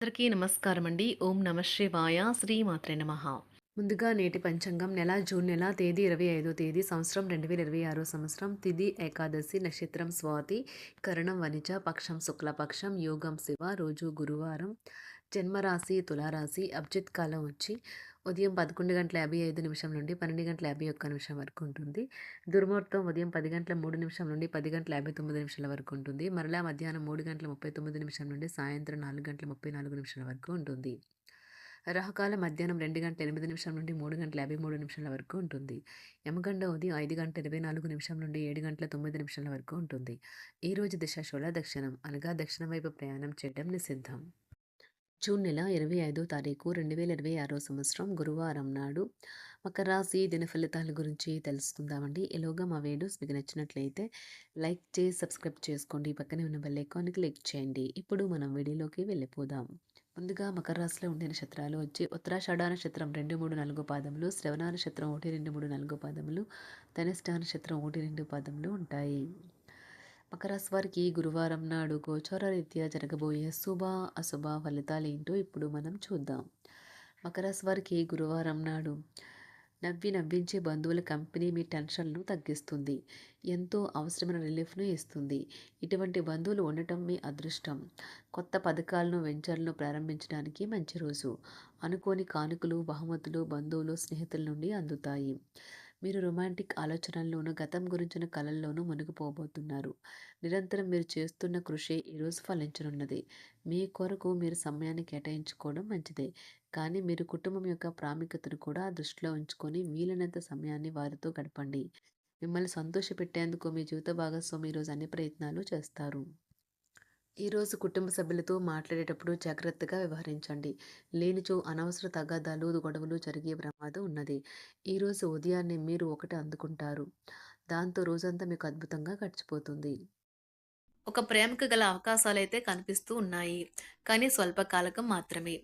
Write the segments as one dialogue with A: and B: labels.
A: అందరికీ నమస్కారం అండి. ఓం నమ శివాయ. శ్రీమాత్రే నమః. ముందుగా నేటి పంచాంగం నెల జూన్ నెల తేదీ 25వ తేదీ సంవత్సరం 2026 సంవత్సరం తిథి ఏకాదశి నక్షత్రం స్వాతి కరణం వనిజ పక్షం శుక్లపక్షం యోగం శివ రోజు గురువారం జన్మరాశి తులారాశి అభిజిత్ కాలం వచ్చి ఉదయం 11:55 నుండి 12:51 వరకు ఉంటుంది. దుర్ముహూర్తం ఉదయం 10:03 నుండి 10:59 వరకు ఉంటుంది. మరలా మధ్యాహ్నం 3:39 నుండి సాయంత్రం 4:34 వరకు ఉంటుంది. రాహుకాలం మధ్యాహ్నం 2:08 నుండి 3:53 వరకు ఉంటుంది. యమగండ ఉదయం 5:24 నుండి 7:09 వరకు ఉంటుంది. ఈ రోజు దిశ శూల దక్షిణం అనగా దక్షిణం వైపు ప్రయాణం చేయడం నిషిద్ధం. జూన్ నెల 25వ తారీఖు 2026 సంవత్సరం గురువారం నాడు మకర రాశి దిన ఫలితాల గురించి తెలుసుకుందామండి. ఈలోగా మా వీడియోస్ మీకు నచ్చినట్లయితే లైక్ చేసి సబ్స్క్రైబ్ చేసుకోండి. పక్కనే ఉన్న బెల్ ఐకాన్ని క్లిక్ చేయండి. ఇప్పుడు మనం వీడియోలోకి వెళ్ళిపోదాం. ముందుగా మకర రాశిలో ఉండే నక్షత్రాలు వచ్చి ఉత్తరాషాఢ నక్షత్రం 2, 3, 4 పాదములు, శ్రవణ నక్షత్రం 1, 2, 3, 4 పాదములు, ధనిష్ట నక్షత్రం 1, 2 పాదములు ఉంటాయి. మకర రాశి వారికి గురువారం నాడు గోచార రీత్యా జరగబోయే శుభ అశుభ ఫలితాలు ఏంటో ఇప్పుడు మనం చూద్దాం. మకర రాశి వారికి గురువారం నాడు నవ్వించే బంధువుల కంపెనీ మీ టెన్షన్ను తగ్గిస్తుంది. ఎంతో అవసరమైన రిలీఫ్ను ఇస్తుంది. ఇటువంటి బంధువులు ఉండటం మీ అదృష్టం. కొత్త పథకాలను వెంచర్లను ప్రారంభించడానికి మంచి రోజు. అనుకోని కానుకలు బహుమతులు బంధువులు స్నేహితుల నుండి అందుతాయి. మీరు రొమాంటిక్ ఆలోచనల్లోనూ గతం గురించిన కలల్లోనూ మునిగిపోబోతున్నారు. నిరంతరం మీరు చేస్తున్న కృషి ఈరోజు ఫలించనున్నది. మీ కొరకు మీరు సమయాన్ని కేటాయించుకోవడం మంచిదే. కానీ మీరు కుటుంబం యొక్క ప్రాముఖ్యతను కూడా దృష్టిలో ఉంచుకొని వీలైనంత సమయాన్ని వారితో గడపండి. మిమ్మల్ని సంతోషపెట్టేందుకు మీ జీవిత భాగస్వామి ఈరోజు అన్ని ప్రయత్నాలు చేస్తారు. ఈరోజు కుటుంబ సభ్యులతో మాట్లాడేటప్పుడు జాగ్రత్తగా వ్యవహరించండి. లేనిచో అనవసర తగాదాలు గొడవలు జరిగే ప్రమాదం ఉన్నది. ఈరోజు ఉదయాన్నే మీరు ఒకటి అందుకుంటారు. దాంతో రోజంతా మీకు అద్భుతంగా గడిచిపోతుంది. ఒక ప్రేమకు గల అవకాశాలైతే కనిపిస్తూ ఉన్నాయి. కానీ స్వల్పకాలకం మాత్రమే.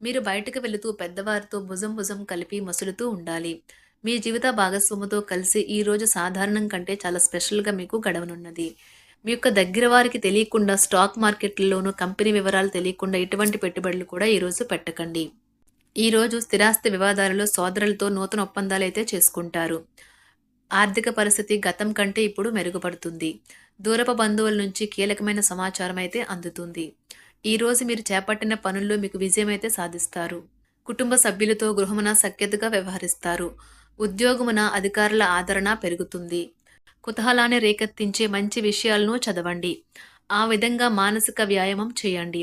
A: మీరు బయటకు వెళుతూ పెద్దవారితో భుజం కలిపి మసులుతూ ఉండాలి. మీ జీవిత భాగస్వామితో కలిసి ఈరోజు సాధారణం కంటే చాలా స్పెషల్గా మీకు గడవనున్నది. మీ యొక్క దగ్గర వారికి తెలియకుండా స్టాక్ మార్కెట్లలోనూ కంపెనీ వివరాలు తెలియకుండా ఎటువంటి పెట్టుబడులు కూడా ఈరోజు పెట్టకండి. ఈరోజు స్థిరాస్తి వివాదాలలో సోదరులతో నూతన ఒప్పందాలు అయితే చేసుకుంటారు. ఆర్థిక పరిస్థితి గతం కంటే ఇప్పుడు మెరుగుపడుతుంది. దూరపు బంధువుల నుంచి కీలకమైన సమాచారం అయితే అందుతుంది. ఈరోజు మీరు చేపట్టిన పనుల్లో మీకు విజయం అయితే సాధిస్తారు. కుటుంబ సభ్యులతో గృహమున సఖ్యతగా వ్యవహరిస్తారు. ఉద్యోగమున అధికారుల ఆదరణ పెరుగుతుంది. కుతూహలాన్ని రేకెత్తించే మంచి విషయాలను చదవండి. ఆ విధంగా మానసిక వ్యాయామం చేయండి.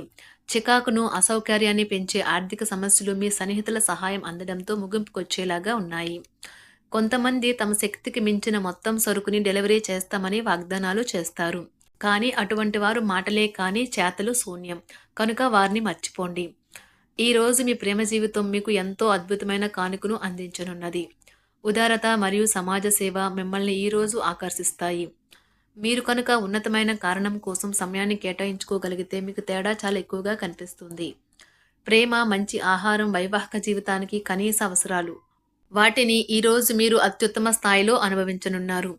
A: చికాకును అసౌకర్యాన్ని పెంచే ఆర్థిక సమస్యలు మీ సన్నిహితుల సహాయం అందడంతో ముగింపుకొచ్చేలాగా ఉన్నాయి. కొంతమంది తమ శక్తికి మించిన మొత్తం సరుకుని డెలివరీ చేస్తామని వాగ్దానాలు చేస్తారు. కానీ అటువంటి వారు మాటలే కానీ చేతలు శూన్యం. కనుక వారిని మర్చిపోండి. ఈరోజు మీ ప్రేమ జీవితం మీకు ఎంతో అద్భుతమైన కానుకను అందించనున్నది. ఉదారత మరియు సమాజ సేవ మిమ్మల్ని ఈరోజు ఆకర్షిస్తాయి. మీరు కనుక ఉన్నతమైన కారణం కోసం సమయాన్ని కేటాయించుకోగలిగితే మీకు తేడా చాలా ఎక్కువగా కనిపిస్తుంది. ప్రేమ, మంచి ఆహారం వైవాహిక జీవితానికి కనీస అవసరాలు. వాటిని ఈరోజు మీరు అత్యుత్తమ స్థాయిలో అనుభవించనున్నారు.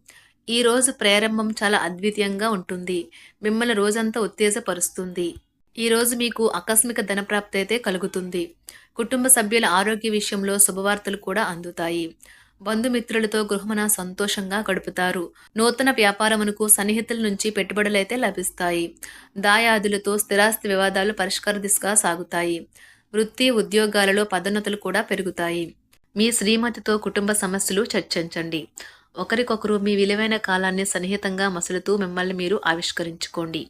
A: ఈరోజు ప్రారంభం చాలా అద్వితీయంగా ఉంటుంది. మిమ్మల్ని రోజంతా ఉత్తేజపరుస్తుంది. ఈరోజు మీకు ఆకస్మిక ధనప్రాప్తి అయితే కలుగుతుంది. కుటుంబ సభ్యుల ఆరోగ్య విషయంలో శుభవార్తలు కూడా అందుతాయి. బంధుమిత్రులతో గృహమున సంతోషంగా గడుపుతారు. నూతన వ్యాపారమునకు సన్నిహితుల నుంచి పెట్టుబడులైతే లభిస్తాయి. దాయాదులతో స్థిరాస్తి వివాదాలు పరిష్కార దిశగా సాగుతాయి. వృత్తి ఉద్యోగాలలో పదోన్నతులు కూడా పెరుగుతాయి. మీ శ్రీమతితో కుటుంబ సమస్యలు చర్చించండి. ఒకరికొకరు మీ విలువైన కాలాన్ని సన్నిహితంగా మసులుతూ మిమ్మల్ని మీరు ఆవిష్కరించుకోండి.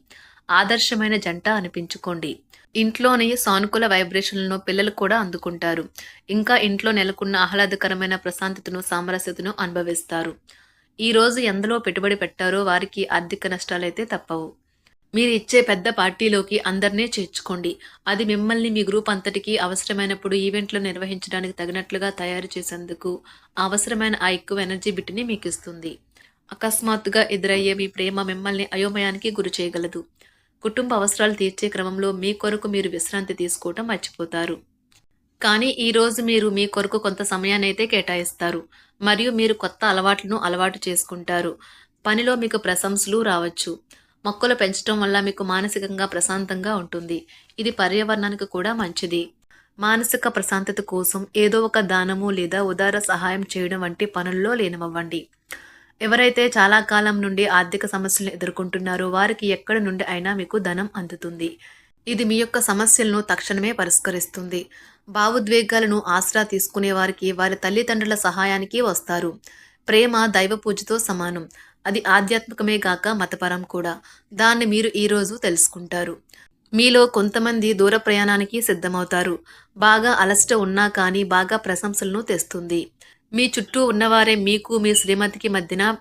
A: ఆదర్శమైన జంట అనిపించుకోండి. ఇంట్లోని సానుకూల వైబ్రేషన్లను పిల్లలు కూడా అందుకుంటారు. ఇంకా ఇంట్లో నెలకొన్న ఆహ్లాదకరమైన ప్రశాంతతను సామరస్యతను అనుభవిస్తారు. ఈరోజు ఎందులో పెట్టుబడి పెట్టారో వారికి ఆర్థిక నష్టాలైతే తప్పవు. మీరు ఇచ్చే పెద్ద పార్టీలోకి అందరినీ చేర్చుకోండి. అది మిమ్మల్ని మీ గ్రూప్ అంతటికీ అవసరమైనప్పుడు ఈవెంట్లు నిర్వహించడానికి తగినట్లుగా తయారు చేసేందుకు అవసరమైన ఆ ఎక్కువ ఎనర్జీ బిట్ని మీకు ఇస్తుంది. అకస్మాత్తుగా ఎదురయ్యే మీ ప్రేమ మిమ్మల్ని అయోమయానికి గురి చేయగలదు. కుటుంబ అవసరాలు తీర్చే క్రమంలో మీ కొరకు మీరు విశ్రాంతి తీసుకోవటం మర్చిపోతారు. కానీ ఈరోజు మీరు మీ కొరకు కొంత సమయాన్ని అయితే కేటాయిస్తారు. మరియు మీరు కొత్త అలవాట్లను అలవాటు చేసుకుంటారు. పనిలో మీకు ప్రశంసలు రావచ్చు. మొక్కలు పెంచడం వల్ల మీకు మానసికంగా ప్రశాంతంగా ఉంటుంది. ఇది పర్యావరణానికి కూడా మంచిది. మానసిక ప్రశాంతత కోసం ఏదో ఒక దానము లేదా ఉదార సహాయం చేయడం వంటి పనుల్లో లీనమవ్వండి. ఎవరైతే చాలా కాలం నుండి ఆర్థిక సమస్యలను ఎదుర్కొంటున్నారో వారికి ఎక్కడి నుండి అయినా మీకు ధనం అందుతుంది. ఇది మీ యొక్క సమస్యలను తక్షణమే పరిష్కరిస్తుంది. భావోద్వేగాలను ఆసరా తీసుకునే వారికి వారి తల్లిదండ్రుల సహాయానికి వస్తారు. ప్రేమ దైవ పూజతో సమానం. అది ఆధ్యాత్మికమే గాక మతపరం కూడా. దాన్ని మీరు ఈరోజు తెలుసుకుంటారు. మీలో కొంతమంది దూర ప్రయాణానికి సిద్ధమవుతారు. బాగా అలసట ఉన్నా కానీ బాగా ప్రశంసలను తెస్తుంది. మీ చుట్టూ ఉన్నవారే మీకు మీ శ్రీమతికి మధ్యన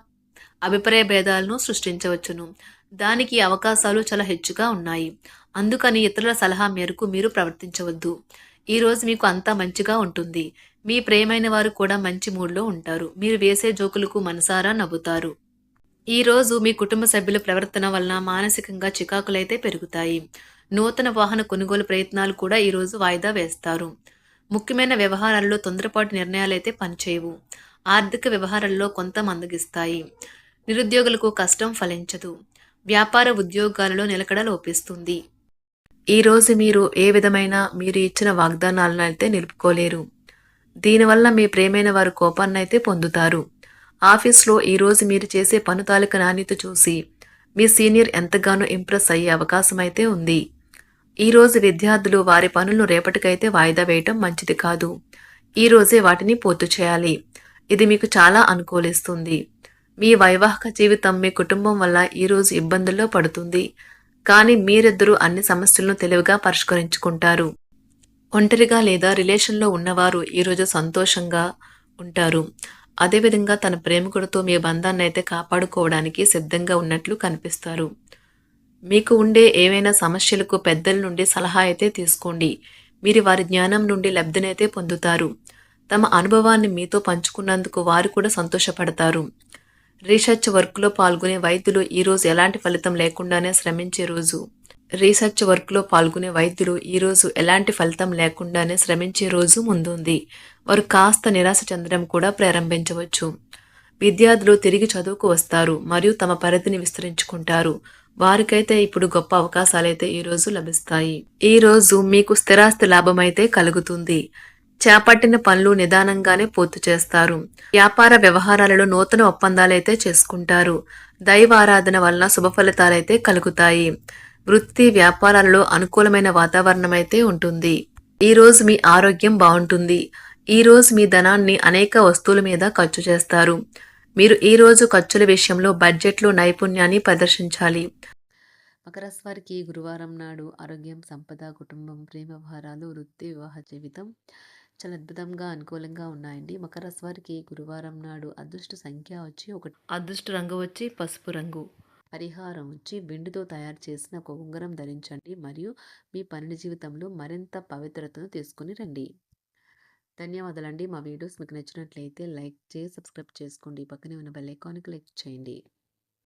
A: అభిప్రాయ భేదాలను సృష్టించవచ్చును. దానికి అవకాశాలు చాలా హెచ్చుగా ఉన్నాయి. అందుకని ఇతరుల సలహా మేరకు మీరు ప్రవర్తించవద్దు. ఈరోజు మీకు అంతా మంచిగా ఉంటుంది. మీ ప్రియమైన వారు కూడా మంచి మూడ్లో ఉంటారు. మీరు వేసే జోకులకు మనసారా నవ్వుతారు. ఈరోజు మీ కుటుంబ సభ్యుల ప్రవర్తన వలన మానసికంగా చికాకులైతే పెరుగుతాయి. నూతన వాహన కొనుగోలు ప్రయత్నాలు కూడా ఈరోజు వాయిదా వేస్తారు. ముఖ్యమైన వ్యవహారాల్లో తొందరపాటు నిర్ణయాలైతే పనిచేయవు. ఆర్థిక వ్యవహారాల్లో కొంత మందగిస్తాయి. నిరుద్యోగులకు కష్టం ఫలించదు. వ్యాపార ఉద్యోగాలలో నిలకడ లోపిస్తుంది. ఈరోజు మీరు ఏ విధమైన మీరు ఇచ్చిన వాగ్దానాలను అయితే నిలుపుకోలేరు. దీనివల్ల మీ ప్రేమైన వారు కోపాన్నైతే పొందుతారు. ఆఫీస్లో ఈరోజు మీరు చేసే పను తాలూకు నాణ్యత చూసి మీ సీనియర్ ఎంతగానో ఇంప్రెస్ అయ్యే అవకాశం అయితే ఉంది. ఈరోజు విద్యార్థులు వారి పనులను రేపటికైతే వాయిదా వేయటం మంచిది కాదు. ఈరోజే వాటిని పూర్తి చేయాలి. ఇది మీకు చాలా అనుకూలిస్తుంది. మీ వైవాహిక జీవితం మీ కుటుంబం వల్ల ఈరోజు ఇబ్బందుల్లో పడుతుంది. కానీ మీరిద్దరూ అన్ని సమస్యలను తెలివిగా పరిష్కరించుకుంటారు. ఒంటరిగా లేదా రిలేషన్లో ఉన్నవారు ఈరోజు సంతోషంగా ఉంటారు. అదేవిధంగా తన ప్రేమికుడితో మీ బంధాన్ని అయితే కాపాడుకోవడానికి సిద్ధంగా ఉన్నట్లు కనిపిస్తారు. మీకు ఉండే ఏవైనా సమస్యలకు పెద్దల నుండి సలహా అయితే తీసుకోండి. మీరు వారి జ్ఞానం నుండి లబ్ధినైతే పొందుతారు. తమ అనుభవాన్ని మీతో పంచుకున్నందుకు వారు కూడా సంతోషపడతారు. రీసెర్చ్ వర్క్లో పాల్గొనే వైద్యులు ఈరోజు ఎలాంటి ఫలితం లేకుండానే శ్రమించే రోజు. రీసెర్చ్ వర్క్లో పాల్గొనే వైద్యులు ఈరోజు ఎలాంటి ఫలితం లేకుండానే శ్రమించే రోజు ముందుంది. వారు కాస్త నిరాశ చెందడం కూడా ప్రారంభించవచ్చు. విద్యార్థులు తిరిగి చదువుకు వస్తారు మరియు తమ పరిధిని విస్తరించుకుంటారు. వారికైతే ఇప్పుడు గొప్ప అవకాశాలైతే ఈరోజు లభిస్తాయి. ఈరోజు మీకు స్థిరాస్తి లాభమైతే కలుగుతుంది. చేపట్టిన పనులు నిదానంగానే పూర్తి చేస్తారు. వ్యాపార వ్యవహారాలలో నూతన ఒప్పందాలైతే చేసుకుంటారు. దైవ ఆరాధన వలన శుభ ఫలితాలైతే కలుగుతాయి. వృత్తి వ్యాపారాలలో అనుకూలమైన వాతావరణం అయితే ఉంటుంది. ఈరోజు మీ ఆరోగ్యం బాగుంటుంది. ఈరోజు మీ ధనాన్ని అనేక వస్తువుల మీద ఖర్చు చేస్తారు. మీరు ఈరోజు ఖర్చుల విషయంలో బడ్జెట్లో నైపుణ్యాన్ని ప్రదర్శించాలి. మకర రాశి వారికి గురువారం నాడు ఆరోగ్యం, సంపద, కుటుంబం, ప్రేమ వ్యవహారాలు, వృత్తి, వివాహ జీవితం చాలా అద్భుతంగా అనుకూలంగా ఉన్నాయండి. మకర రాశి వారికి గురువారం నాడు అదృష్ట సంఖ్య వచ్చి ఒకటి, అదృష్ట రంగు వచ్చి పసుపు రంగు, పరిహారం వచ్చి వెండితో తయారు చేసిన ఒక ఉంగరం ధరించండి మరియు మీ పని జీవితంలో మరింత పవిత్రతను తీసుకుని రండి. ధన్యవాదాలండి. మా వీడియోస్ మీకు నచ్చినట్లయితే లైక్ చేసి సబ్స్క్రైబ్ చేసుకోండి. పక్కనే ఉన్న బెల్ ఐకాన్కి క్లిక్ చేయండి.